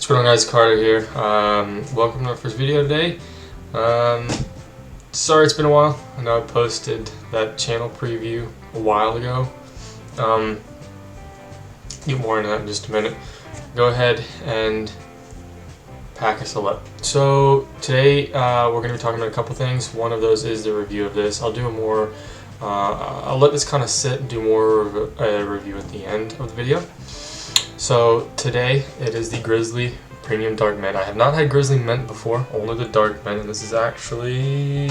What's going on, guys? Carter here. Welcome to our first video today. Sorry it's been a while. I know I posted that channel preview a while ago. Get more into that in just a minute. Go ahead and pack us all up. So today we're going to be talking about a couple things. One of those is the review of this. I'll do a more I'll let this kind of sit and do more of a review at the end of the video. So today it is the Grizzly Premium Dark Mint. I have not had Grizzly Mint before, only the Dark Mint, and this is actually,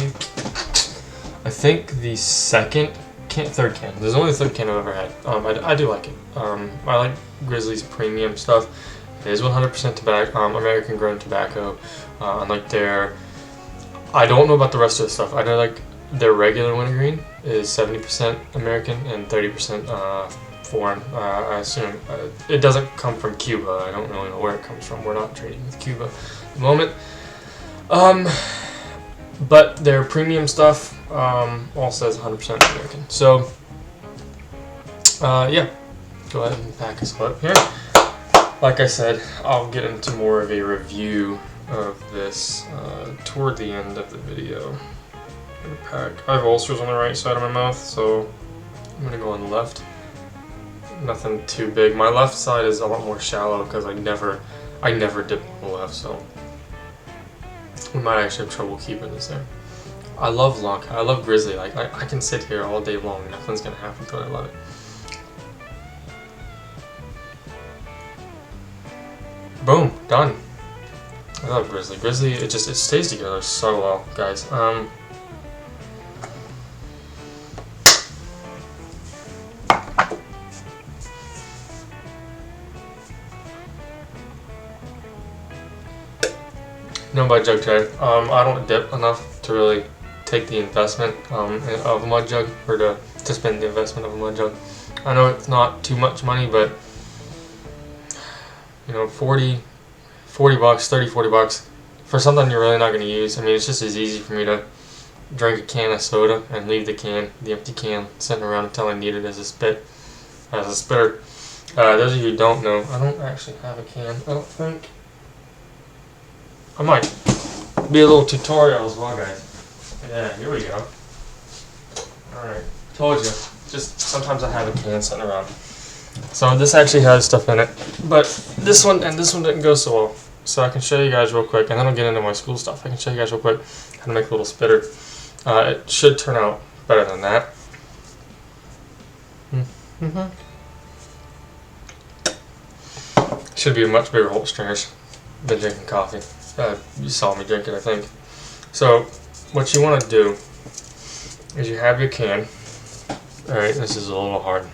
I think, the third can. There's only the third can I've ever had. I do like it. I like Grizzly's premium stuff. It is 100% tobacco, American grown tobacco. Unlike their, I don't know about the rest of the stuff. I know like their regular wintergreen is 70% American and 30% foreign. I assume it doesn't come from Cuba. I don't really know where it comes from. We're not trading with Cuba at the moment. But their premium stuff all says 100% American. So yeah, go ahead and pack us up here. Like I said, I'll get into more of a review of this toward the end of the video. I have ulcers on the right side of my mouth, so I'm gonna go on the left. Nothing too big. My left side is a lot more shallow because I never dip on the left, so we might actually have trouble keeping this there. I love Grizzly. Like I can sit here all day long, nothing's gonna happen to it. I love it. Boom, done. I love Grizzly. Grizzly, it stays together so well, guys. No mud jug today. I don't dip enough to really take the investment of a mud jug, or to spend the investment of a mud jug. I know it's not too much money, but you know, 40 bucks, 30, 40 bucks for something you're really not going to use. I mean, it's just as easy for me to drink a can of soda and leave the empty can, sitting around until I need it as a spitter. Those of you who don't know, I don't actually have a can. I don't think. I might be a little tutorial as well, guys. Yeah, here we go. Alright, told you. Just sometimes I have a can sitting around. So this actually has stuff in it, but this one and this one didn't go so well. So I can show you guys real quick, and then I'll get into my school stuff. I can show you guys real quick how to make a little spitter. It should turn out better than that. Should be a much bigger Holt stringers than drinking coffee. You saw me drink it, I think. So what you want to do is you have your can. Alright, this is a little hard.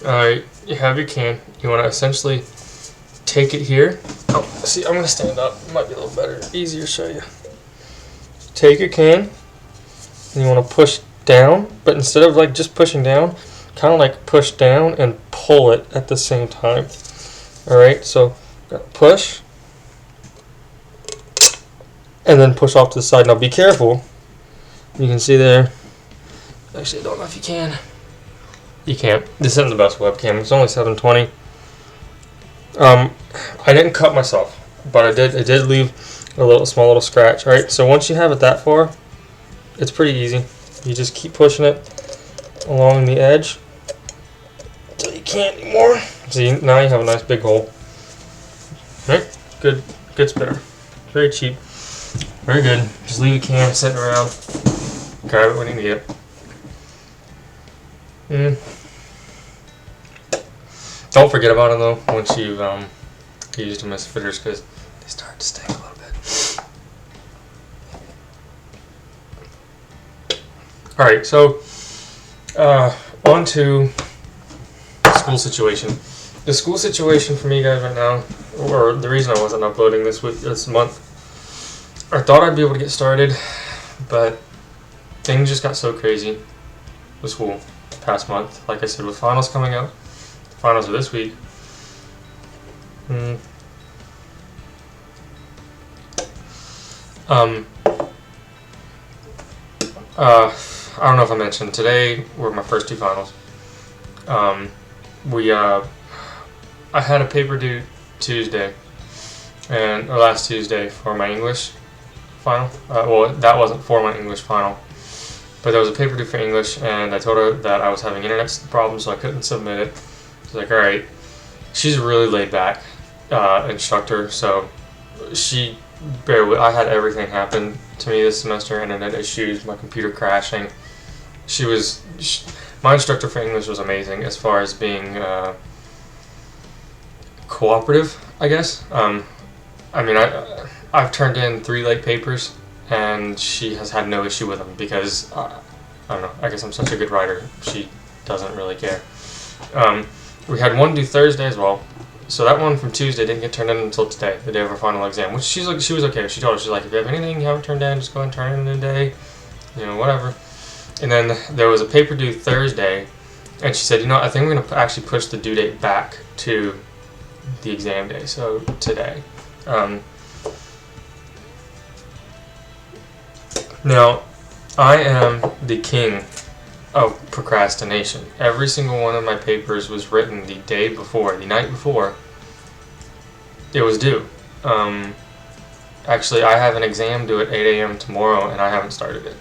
Alright, you have your can. You want to essentially take it here. Oh, see, I'm going to stand up. It might be a little better, easier to show you. Take your can, and you want to push down, but instead of like just pushing down, kind of like push down and pull it at the same time. Alright, so push, and then push off to the side. Now be careful. You can see there. Actually, I don't know if you can. You can't. This isn't the best webcam. It's only 720. I didn't cut myself, but I did leave a small little scratch. All right. So once you have it that far, it's pretty easy. You just keep pushing it along the edge until you can't anymore. See, now you have a nice big hole. All right. Good spitter. Very cheap. Very good. Just leave the can sitting around. Grab it when you need it. Don't forget about them though once you've used them as fitters, because they start to stink a little bit. Alright, so on to the school situation. The school situation for me, guys, right now, or the reason I wasn't uploading this month, I thought I'd be able to get started, but things just got so crazy with school past month. Like I said, with finals coming up, finals are this week. I don't know if I mentioned, today were my first two finals. I had a paper due Tuesday, and or last Tuesday for my English final. Well, that wasn't for my English final, but there was a paper due for English, and I told her that I was having internet problems, so I couldn't submit it. She's like, all right. She's a really laid back instructor, so she I had everything happen to me this semester: internet issues, my computer crashing. My instructor for English was amazing as far as being cooperative, I guess. I mean, I've turned in 3 late papers, and she has had no issue with them because, I don't know, I guess I'm such a good writer, she doesn't really care. We had one due Thursday as well, so that one from Tuesday didn't get turned in until today, the day of her final exam, which she was okay. She told us, she's like, if you have anything you haven't turned in, just go ahead and turn it in today, whatever. And then there was a paper due Thursday, and she said, I think we're going to actually push the due date back to the exam day, so today. Now, I am the king of procrastination. Every single one of my papers was written the night before it was due. Actually, I have an exam due at 8 a.m. tomorrow, and I haven't started it.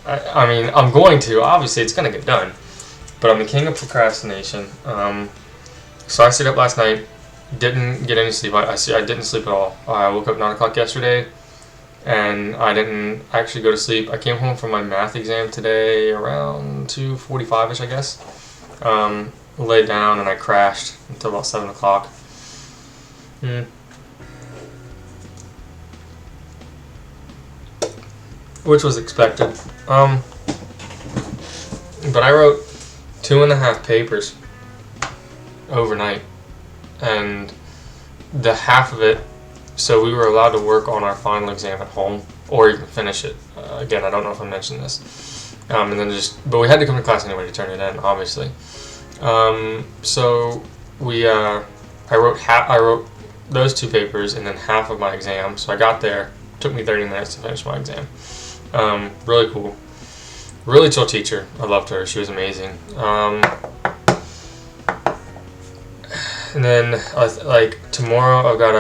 I mean, I'm going to. Obviously, it's going to get done. But I'm the king of procrastination. So I stayed up last night, didn't get any sleep. I didn't sleep at all. I woke up 9 o'clock yesterday, and I didn't actually go to sleep. I came home from my math exam today around 2:45ish, I guess. Laid down, and I crashed until about 7 o'clock. Which was expected. But I wrote 2.5 papers overnight, and the half of it, so we were allowed to work on our final exam at home or even finish it. Again, I don't know if I mentioned this. And then but we had to come to class anyway to turn it in, obviously. So I wrote those 2 papers and then half of my exam. So I got there. It took me 30 minutes to finish my exam. Really cool. Really chill teacher. I loved her. She was amazing. And then, like, tomorrow I've got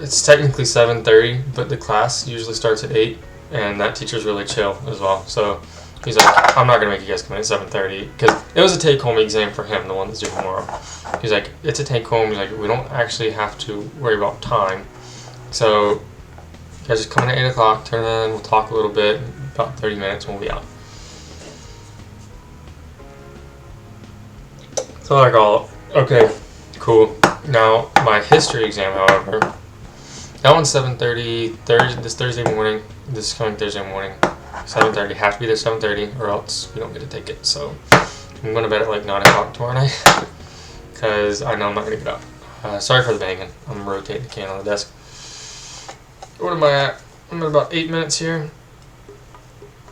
it's technically 7:30, but the class usually starts at 8, and that teacher's really chill as well. So he's like, I'm not going to make you guys come in at 7:30, because it was a take-home exam for him, the one that's due tomorrow. He's like, it's a take-home. He's like, we don't actually have to worry about time. So you guys just come in at 8 o'clock, turn in, we'll talk a little bit, about 30 minutes, and we'll be out. So like, okay. Cool. Now, my history exam, however, that one's 7:30, this Thursday morning, this coming Thursday morning, 7:30, have to be there 7:30, or else we don't get to take it, so I'm going to bed at like 9 o'clock tomorrow night, because I know I'm not going to get up. Sorry for the banging, I'm rotating the can on the desk. What am I at? I'm at about 8 minutes here.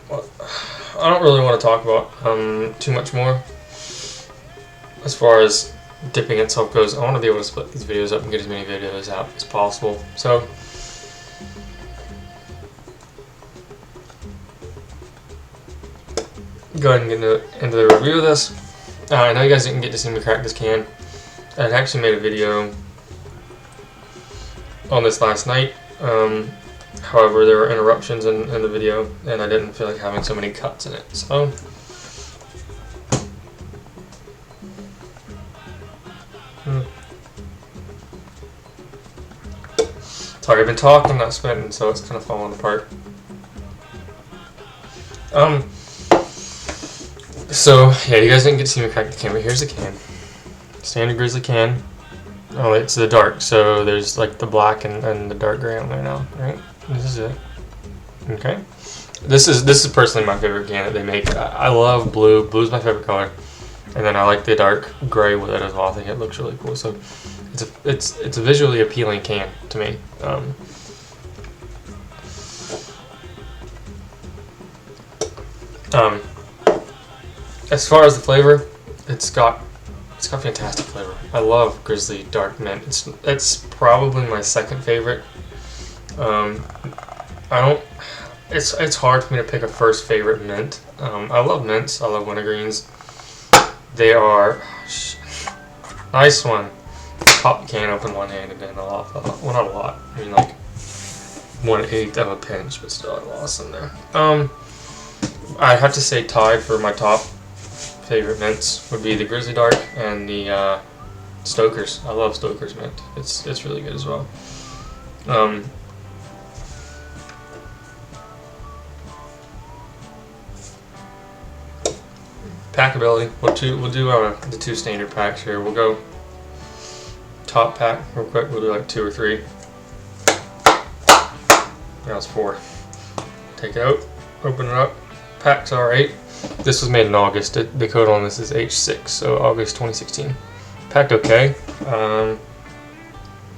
Well, I don't really want to talk about too much more, as far as dipping itself goes. I want to be able to split these videos up and get as many videos out as possible. So go ahead and get into the review of this. I know you guys didn't get to see me crack this can. I actually made a video on this last night. However, there were interruptions in the video, and I didn't feel like having so many cuts in it. So sorry, I've been talking, not spitting, so it's kind of falling apart. So yeah, you guys didn't get to see me crack the can, but here's the can. Standard Grizzly can. Oh, it's the dark, so there's like the black and the dark gray on there now, right? This is it. Okay. This is personally my favorite can that they make. I love blue. Blue's my favorite color. And then I like the dark gray with it as well. I think it looks really cool. So it's a visually appealing can to me. As far as the flavor, it's got fantastic flavor. I love Grizzly Dark Mint. It's probably my second favorite. It's hard for me to pick a first favorite mint. I love mints. I love wintergreens. They are nice one. pop the can open one-handed and a lot, well, not a lot. I mean, like 1/8 of a pinch, but still I lost some there. I have to say tied for my top favorite mints would be the Grizzly Dark and the Stoker's. I love Stoker's mint. It's really good as well. Packability. We'll do the 2 standard packs here. We'll go top pack real quick. We'll do like 2 or 3. That was 4. Take it out. Open it up. Pack's alright. This was made in August. The code on this is H6, so August 2016. Packed okay.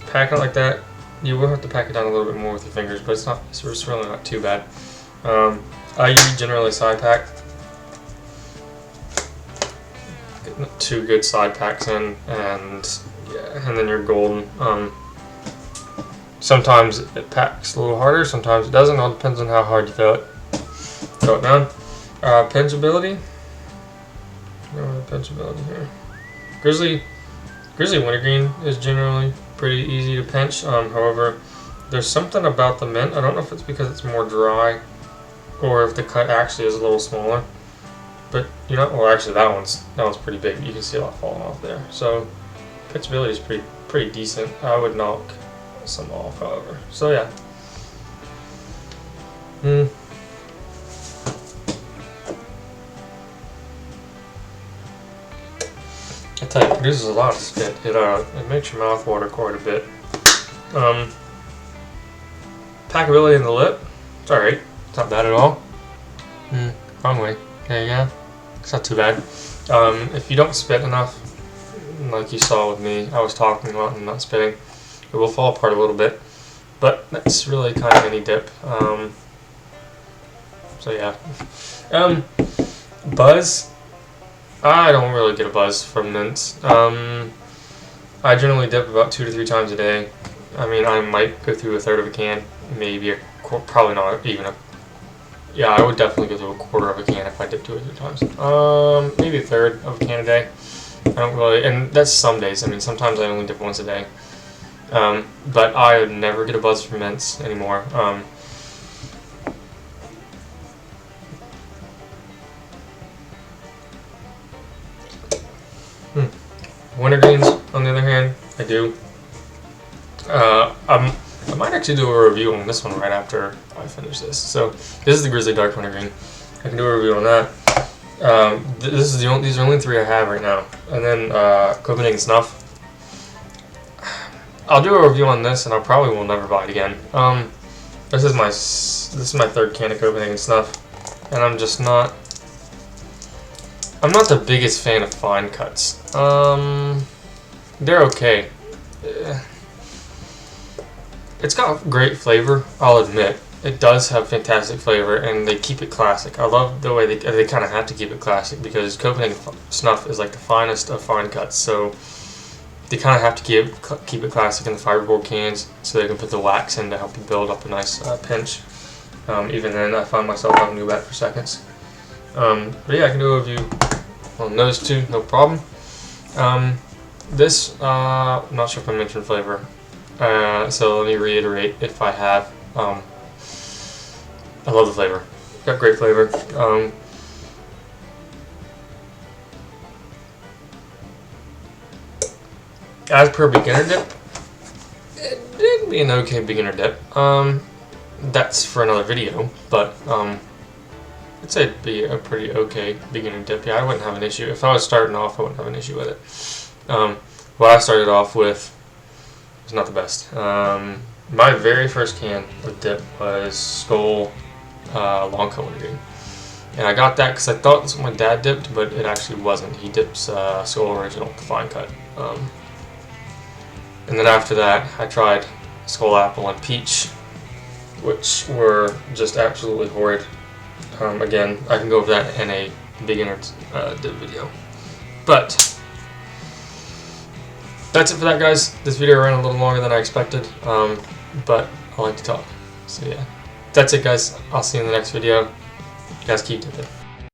Pack it like that. You will have to pack it down a little bit more with your fingers, but it's really not too bad. I generally side pack. Get 2 good side packs in, and yeah, and then you're golden. Sometimes it packs a little harder, sometimes it doesn't. It all depends on how hard you throw it down. Pinchability. Pinchability here. Grizzly Wintergreen is generally pretty easy to pinch. However, there's something about the mint. I don't know if it's because it's more dry, or if the cut actually is a little smaller. But you know, well, actually that one's pretty big. You can see a lot falling off there. So pinchability is pretty decent. I would knock some off, however. So yeah. I tell you, it produces a lot of spit. It makes your mouth water quite a bit. Packability in the lip, it's alright. It's not bad at all. Wrong way. There you go. It's not too bad. If you don't spit enough, like you saw with me, I was talking a lot and not spitting, it will fall apart a little bit. But that's really kind of any dip. So yeah. Buzz. I don't really get a buzz from mints. I generally dip about 2 to 3 times a day. I mean, I might go through 1/3 of a can, maybe probably not even a. Yeah, I would definitely go through 1/4 of a can if I dip 2 or 3 times. Maybe 1/3 of a can a day. I don't really, and that's some days. I mean, sometimes I only dip once a day. But I would never get a buzz from mints anymore. Wintergreens, on the other hand, I do. I might actually do a review on this one right after I finish this. So this is the Grizzly Dark Wintergreen. I can do a review on that. These are only 3 I have right now. And then Copenhagen Snuff. I'll do a review on this, and I probably will never buy it again. This is my 3rd can of Copenhagen Snuff, and I'm just not. I'm not the biggest fan of fine cuts. They're okay. It's got great flavor, I'll admit. It does have fantastic flavor, and they keep it classic. I love the way they kind of have to keep it classic, because Copenhagen Snuff is like the finest of fine cuts. So they kind of have to keep it classic in the fiberboard cans, so they can put the wax in to help you build up a nice pinch. Even then, I find myself having to go back for seconds. But yeah, I can do a review on those 2, no problem. I'm not sure if I mentioned flavor, so let me reiterate if I have. I love the flavor. Got great flavor. As per beginner dip, it'd be an okay beginner dip. That's for another video, but I'd say it'd be a pretty okay beginner dip. Yeah, I wouldn't have an issue. If I was starting off, I wouldn't have an issue with it. What I started off with was not the best. My very first can of dip was Skull Long Coat Wintergreen. And I got that because I thought that's what my dad dipped, but it actually wasn't. He dips Skull Original Fine Cut. And then after that, I tried Skull Apple and Peach, which were just absolutely horrid. Again, I can go over that in a beginner dip video. But that's it for that, guys. This video ran a little longer than I expected, but I like to talk. So yeah, that's it, guys. I'll see you in the next video. You guys keep dipping.